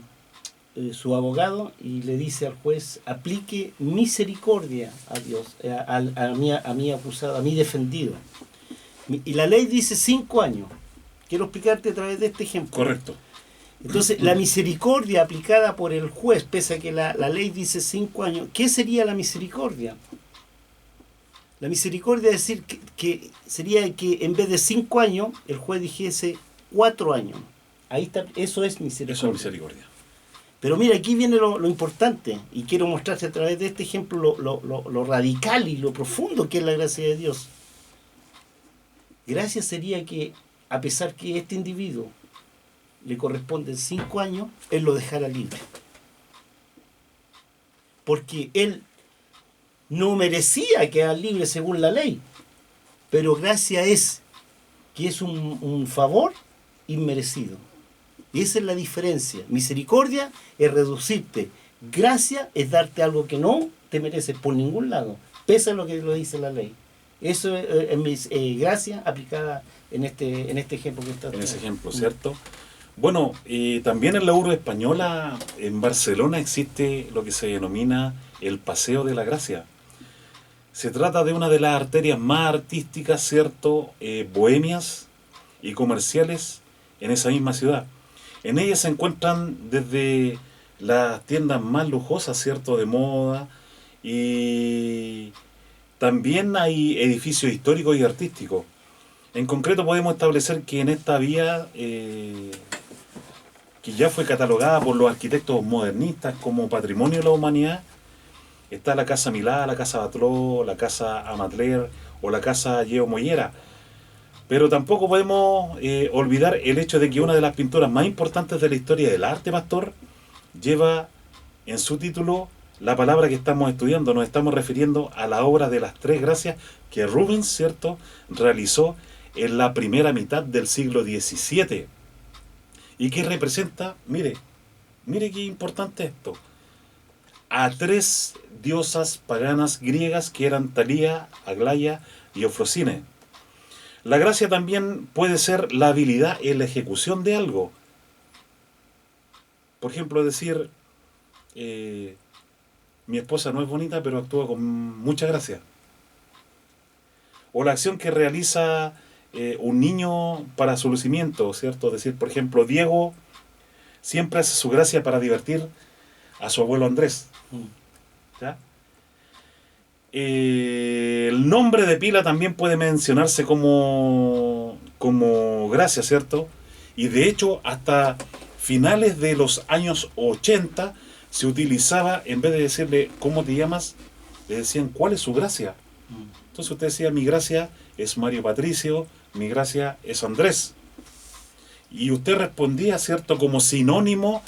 abogado y le dice al juez, aplique misericordia a Dios, a mi acusado, a mi defendido. Y la ley dice 5 años. Quiero explicarte a través de este ejemplo. correcto. Entonces, la misericordia aplicada por el juez, pese a que la ley dice 5 años, ¿qué sería la misericordia? La misericordia es decir que sería que en vez de 5 años, el juez dijese 4 años. Ahí está, eso es misericordia. Eso es misericordia. Pero mira, aquí viene lo importante, y quiero mostrarte a través de este ejemplo lo radical y lo profundo que es la gracia de Dios. Gracia sería que, a pesar que este individuo le corresponden 5 años, él lo dejara libre. Porque él no merecía quedar libre según la ley. Pero gracia es que es un favor inmerecido. Y esa es la diferencia. Misericordia es reducirte. Gracia es darte algo que no te mereces por ningún lado, pese a lo que lo dice la ley. Eso es gracia aplicada en este ejemplo que está. En ese ejemplo, ¿cierto? Bueno, también en la urbe española, en Barcelona, existe lo que se denomina el Paseo de la Gracia. Se trata de una de las arterias más artísticas, ¿cierto?, bohemias y comerciales en esa misma ciudad. En ella se encuentran desde las tiendas más lujosas, ¿cierto?, de moda, y también hay edificios históricos y artísticos. En concreto podemos establecer que en esta vía, que ya fue catalogada por los arquitectos modernistas como Patrimonio de la Humanidad, está la Casa Milá, la Casa Batlló, la Casa Amatller o la Casa Yeo Mollera. Pero tampoco podemos olvidar el hecho de que una de las pinturas más importantes de la historia del arte, pastor, lleva en su título la palabra que estamos estudiando. Nos estamos refiriendo a la obra de las Tres Gracias que Rubens, ¿cierto?, realizó en la primera mitad del siglo XVII. Y que representa, mire qué importante esto, a 3 diosas paganas griegas que eran Talía, Aglaya y Ofrosine. La gracia también puede ser la habilidad en la ejecución de algo. Por ejemplo, decir, mi esposa no es bonita, pero actúa con mucha gracia. O la acción que realiza un niño para su lucimiento, ¿cierto? Decir, por ejemplo, Diego siempre hace su gracia para divertir a su abuelo Andrés. ¿Ya? El nombre de pila también puede mencionarse como gracia, ¿cierto? Y de hecho, hasta finales de los años 80 se utilizaba, en vez de decirle ¿cómo te llamas?, le decían ¿cuál es su gracia? Entonces usted decía, mi gracia es Mario Patricio, mi gracia es Andrés. Y usted respondía, ¿cierto?, como sinónimo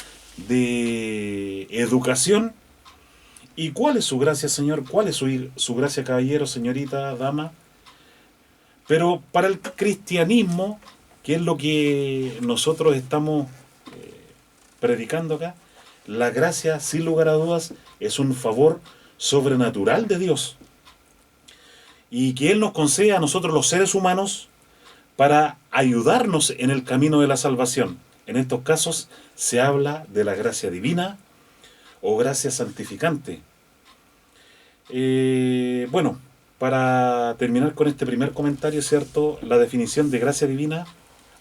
de educación. ¿Y cuál es su gracia, señor? ¿Cuál es su gracia, caballero, señorita, dama? Pero para el cristianismo, que es lo que nosotros estamos predicando acá, la gracia, sin lugar a dudas, es un favor sobrenatural de Dios. Y que Él nos concede a nosotros los seres humanos para ayudarnos en el camino de la salvación. En estos casos se habla de la gracia divina o gracia santificante. Bueno, para terminar con este primer comentario, ¿cierto?, la definición de gracia divina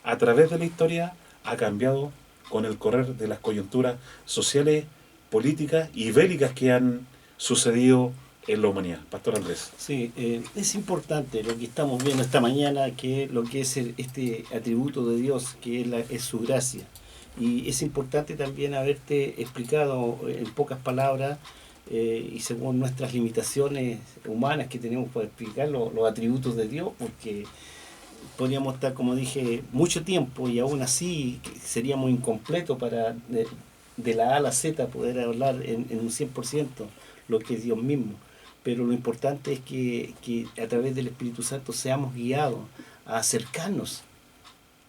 a través de la historia ha cambiado con el correr de las coyunturas sociales, políticas y bélicas que han sucedido en la humanidad. Pastor Andrés. Sí, es importante lo que estamos viendo esta mañana, que lo que es este atributo de Dios, que es su gracia. Y es importante también haberte explicado en pocas palabras y según nuestras limitaciones humanas que tenemos para explicar los atributos de Dios, porque podríamos estar, como dije, mucho tiempo y aún así seríamos incompletos para de la A a la Z poder hablar en un 100% lo que es Dios mismo. Pero lo importante es que a través del Espíritu Santo seamos guiados a acercarnos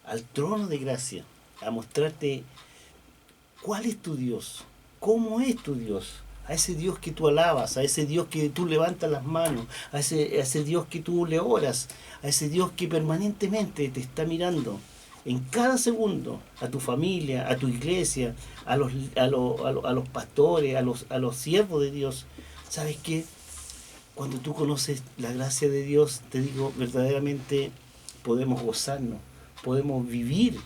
al trono de gracia, a mostrarte cuál es tu Dios, cómo es tu Dios, a ese Dios que tú alabas, a ese Dios que tú levantas las manos, a ese Dios que tú le oras, a ese Dios que permanentemente te está mirando en cada segundo, a tu familia, a tu iglesia, a los pastores, a los siervos de Dios. ¿Sabes qué? Cuando tú conoces la gracia de Dios, te digo, verdaderamente podemos gozarnos, podemos vivir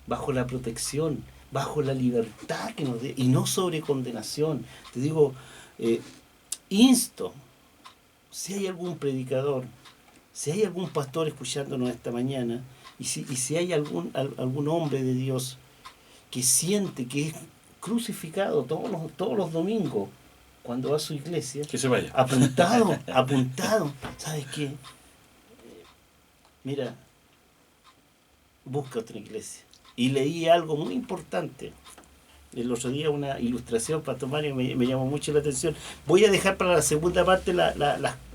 bajo la protección, bajo la libertad que nos dé, y no sobre condenación. Te digo, insto, si hay algún predicador, si hay algún pastor escuchándonos esta mañana, y si hay algún hombre de Dios que siente que es crucificado todos los domingos, cuando va a su iglesia, que se vaya. Apuntado, ¿sabes qué? Mira, busca otra iglesia. Y leí algo muy importante. El otro día una ilustración, Pastor Mario, me llamó mucho la atención. Voy a dejar para la segunda parte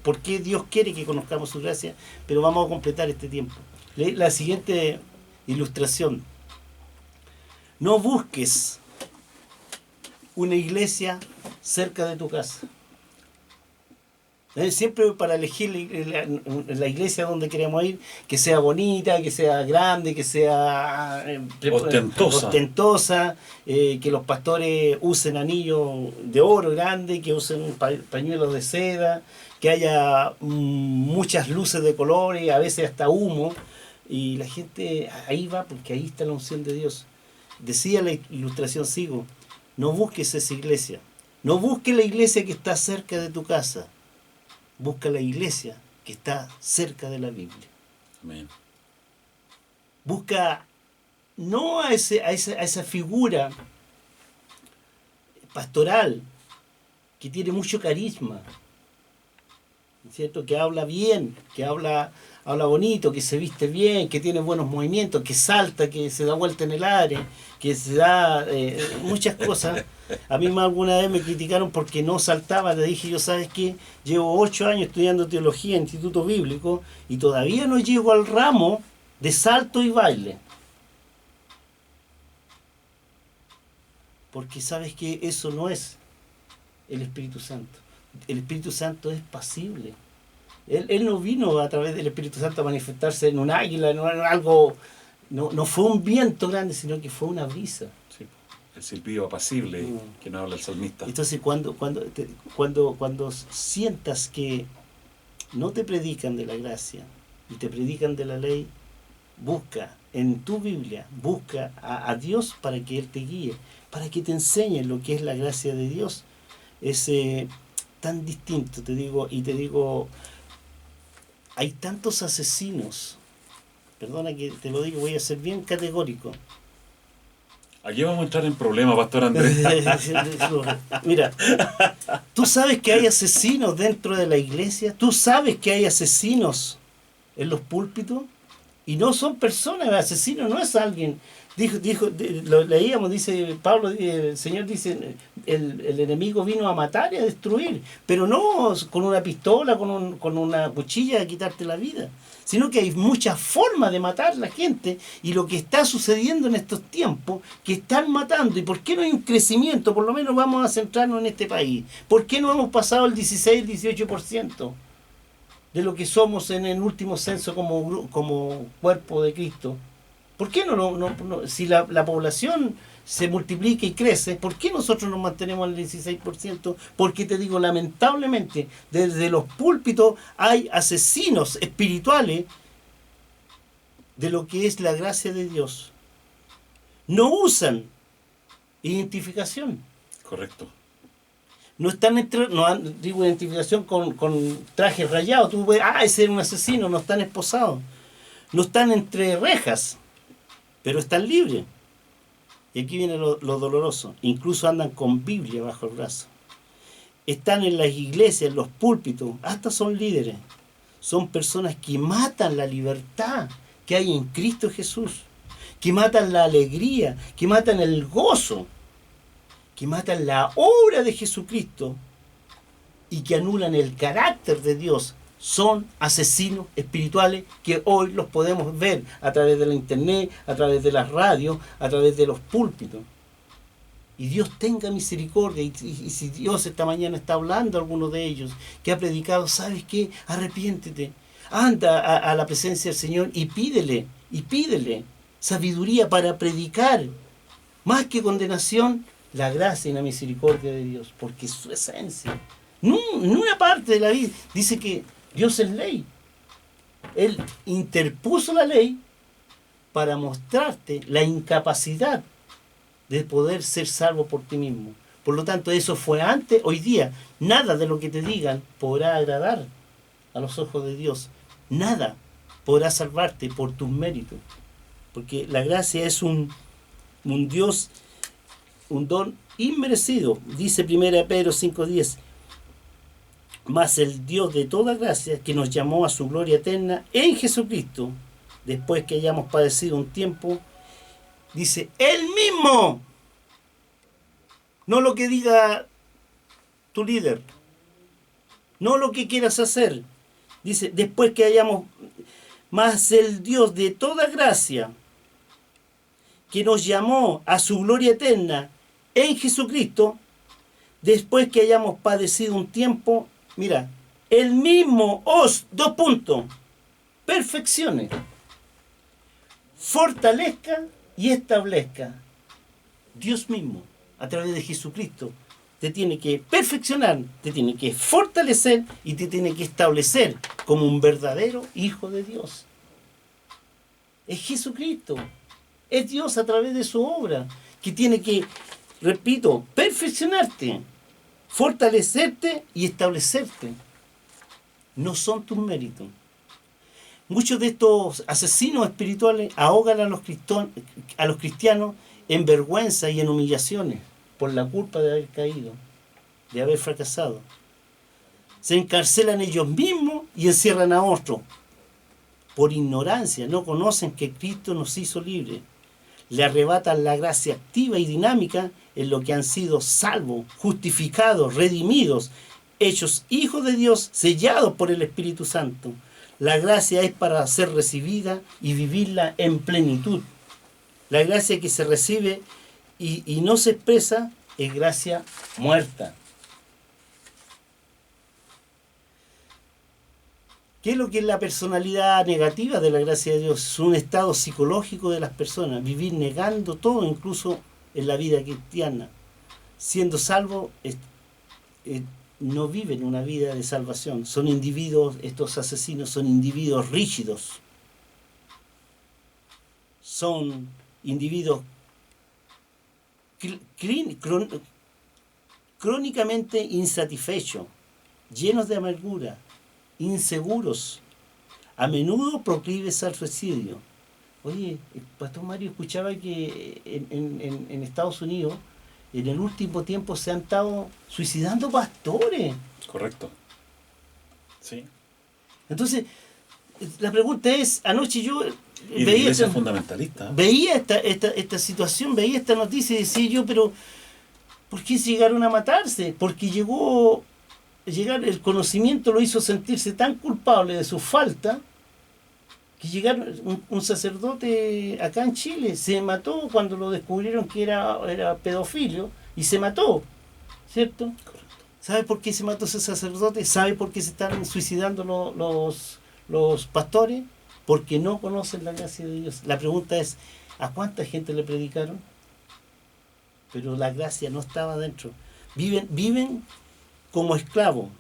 por qué Dios quiere que conozcamos su gracia, pero vamos a completar este tiempo. Leí la siguiente ilustración. No busques una iglesia cerca de tu casa. Siempre para elegir la iglesia donde queremos ir, que sea bonita, que sea grande, que sea ostentosa, que los pastores usen anillos de oro grande, que usen pañuelos de seda, que haya muchas luces de colores, a veces hasta humo, y la gente ahí va porque ahí está la unción de Dios. Decía la ilustración, sigo, no busques esa iglesia, no busques la iglesia que está cerca de tu casa. Busca la iglesia que está cerca de la Biblia. Amén. Busca no a esa figura pastoral que tiene mucho carisma, ¿cierto? Que habla bien, que habla bonito, que se viste bien, que tiene buenos movimientos, que salta, que se da vuelta en el aire, que se da muchas cosas. A mí más alguna vez me criticaron porque no saltaba. Le dije, yo, ¿sabes qué? Llevo 8 años estudiando teología en Instituto Bíblico y todavía no llego al ramo de salto y baile. Porque sabes que eso no es el Espíritu Santo. El Espíritu Santo es pasible. Él no vino a través del Espíritu Santo a manifestarse en un águila, en algo, no fue un viento grande, sino que fue una brisa. Sí, el silbido apacible que nos habla el salmista. Entonces cuando sientas que no te predican de la gracia y te predican de la ley, busca en tu Biblia, busca a Dios para que Él te guíe, para que te enseñe lo que es la gracia de Dios. Es tan distinto, te digo, hay tantos asesinos, perdona que te lo digo, voy a ser bien categórico. Aquí vamos a entrar en problemas, Pastor Andrés. Mira, tú sabes que hay asesinos dentro de la iglesia, tú sabes que hay asesinos en los púlpitos, y no son personas, el asesino no es alguien. Lo leíamos, dice Pablo, el Señor dice, el enemigo vino a matar y a destruir, pero no con una pistola, con una cuchilla a quitarte la vida, sino que hay muchas formas de matar a la gente, y lo que está sucediendo en estos tiempos, que están matando. ¿Y por qué no hay un crecimiento? Por lo menos vamos a centrarnos en este país. ¿Por qué no hemos pasado el 16-18% de lo que somos en el último censo como cuerpo de Cristo? ¿Por qué no si la población se multiplica y crece, por qué nosotros nos mantenemos al 16%? Porque te digo, lamentablemente, desde los púlpitos hay asesinos espirituales de lo que es la gracia de Dios. No usan identificación. Correcto. No están no han digo identificación con trajes rayados. Tú ves, ese es un asesino, no están esposados. No están entre rejas, pero están libres. Y aquí viene lo doloroso. Incluso andan con Biblia bajo el brazo. Están en las iglesias, en los púlpitos, hasta son líderes. Son personas que matan la libertad que hay en Cristo Jesús, que matan la alegría, que matan el gozo, que matan la obra de Jesucristo y que anulan el carácter de Dios. Son asesinos espirituales que hoy los podemos ver a través de la internet, a través de las radios, a través de los púlpitos. Y Dios tenga misericordia. Y si Dios esta mañana está hablando a alguno de ellos que ha predicado, ¿sabes qué? Arrepiéntete. Anda a la presencia del Señor y pídele sabiduría para predicar. Más que condenación, la gracia y la misericordia de Dios. Porque es su esencia. En una parte de la vida dice que Dios es ley. Él interpuso la ley para mostrarte la incapacidad de poder ser salvo por ti mismo. Por lo tanto, eso fue antes. Hoy día, nada de lo que te digan podrá agradar a los ojos de Dios. Nada podrá salvarte por tus méritos. Porque la gracia es un Dios, un don inmerecido. Dice 1 Pedro 5:10. Mas el Dios de toda gracia, que nos llamó a su gloria eterna en Jesucristo, después que hayamos padecido un tiempo, dice, Él mismo, no lo que diga tu líder, no lo que quieras hacer. Dice, después que hayamos, más el Dios de toda gracia, que nos llamó a su gloria eterna en Jesucristo, después que hayamos padecido un tiempo, mira, Él mismo os, perfeccione, fortalezca y establezca. Dios mismo, a través de Jesucristo, te tiene que perfeccionar, te tiene que fortalecer y te tiene que establecer como un verdadero hijo de Dios. Es Jesucristo, es Dios a través de su obra, que tiene que, repito, perfeccionarte, fortalecerte y establecerte. No son tus méritos. Muchos de estos asesinos espirituales ahogan a los cristianos en vergüenza y en humillaciones por la culpa de haber caído, de haber fracasado. Se encarcelan ellos mismos y encierran a otros. Por ignorancia, no conocen que Cristo nos hizo libres. Le arrebatan la gracia activa y dinámica en lo que han sido salvos, justificados, redimidos, hechos hijos de Dios, sellados por el Espíritu Santo. La gracia es para ser recibida y vivirla en plenitud. La gracia que se recibe y no se expresa es gracia muerta. ¿Qué es lo que es la personalidad negativa de la gracia de Dios? Es un estado psicológico de las personas, vivir negando todo, incluso en la vida cristiana. Siendo salvo, no viven una vida de salvación. Son individuos, estos asesinos son individuos rígidos. Son individuos crónicamente insatisfechos, llenos de amargura, inseguros, a menudo proclives al suicidio. Oye, el pastor Mario escuchaba que en Estados Unidos, en el último tiempo se han estado suicidando pastores. Correcto. Sí. Entonces, la pregunta es, anoche yo y de iglesia fundamentalista. Veía esta situación, veía esta noticia y decía yo, pero ¿por qué llegaron a matarse? Porque el conocimiento lo hizo sentirse tan culpable de su falta que llegaron, un sacerdote acá en Chile se mató cuando lo descubrieron que era pedofilio y se mató, ¿cierto? Correcto. ¿Sabe por qué se mató ese sacerdote? ¿Sabe por qué se están suicidando los pastores? Porque no conocen la gracia de Dios. La pregunta es, ¿a cuánta gente le predicaron? Pero la gracia no estaba dentro. Viven como esclavos.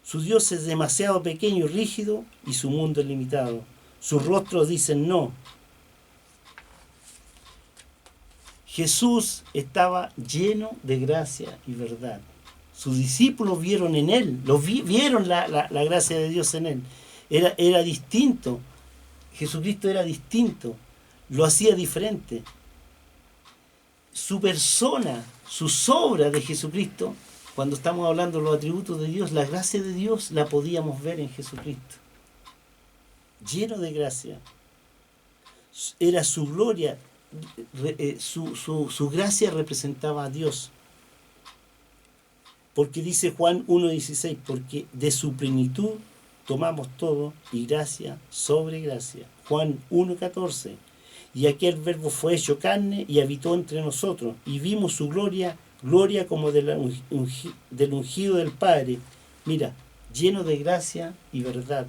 Su Dios es demasiado pequeño y rígido y su mundo es limitado. Sus rostros dicen no. Jesús estaba lleno de gracia y verdad. sus discípulos vieron en él, vieron la gracia de Dios en él. Era distinto. Jesucristo era distinto, lo hacía diferente. Su persona, sus obras de Jesucristo, cuando estamos hablando de los atributos de Dios, la gracia de Dios la podíamos ver en Jesucristo. Lleno de gracia. Era su gloria, su gracia representaba a Dios. Porque dice Juan 1:16, porque de su plenitud tomamos todo y gracia sobre gracia. Juan 1:14, y aquel verbo fue hecho carne y habitó entre nosotros, y vimos su gloria, gloria como del ungido del Padre. Mira, lleno de gracia y verdad.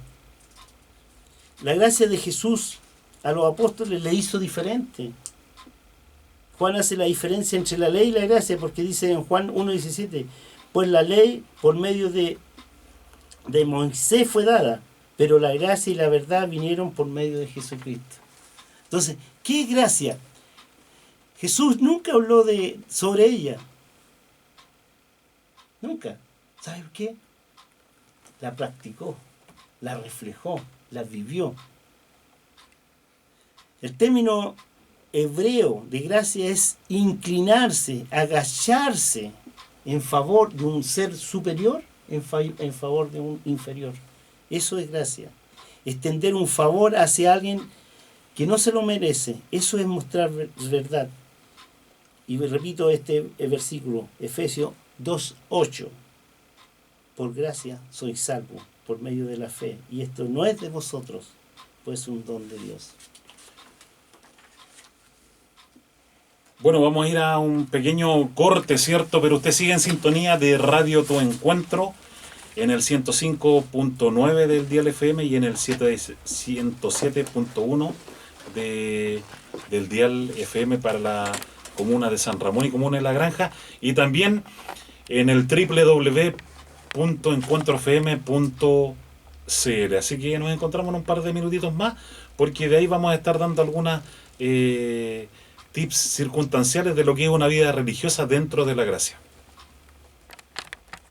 La gracia de Jesús a los apóstoles le hizo diferente. Juan hace la diferencia entre la ley y la gracia, porque dice en Juan 1:17, pues la ley por medio de Moisés fue dada, pero la gracia y la verdad vinieron por medio de Jesucristo. Entonces, ¿qué es gracia? Jesús nunca habló sobre ella. Nunca. ¿Sabes qué? La practicó, la reflejó, la vivió. El término hebreo de gracia es inclinarse, agacharse en favor de un ser superior, en favor de un inferior. Eso es gracia. Extender un favor hacia alguien que no se lo merece. Eso es mostrar verdad. Y repito este versículo, Efesios 2:8. Por gracia sois salvos, por medio de la fe. Y esto no es de vosotros, pues es un don de Dios. Bueno, vamos a ir a un pequeño corte, ¿cierto? Pero usted sigue en sintonía de Radio Tu Encuentro en el 105.9 del dial FM y en el 107.1 del dial FM para la comuna de San Ramón y comuna de La Granja, y también en el www.encuentrofm.cl. Así que nos encontramos en un par de minutitos más, porque de ahí vamos a estar dando algunas tips circunstanciales de lo que es una vida religiosa dentro de la gracia.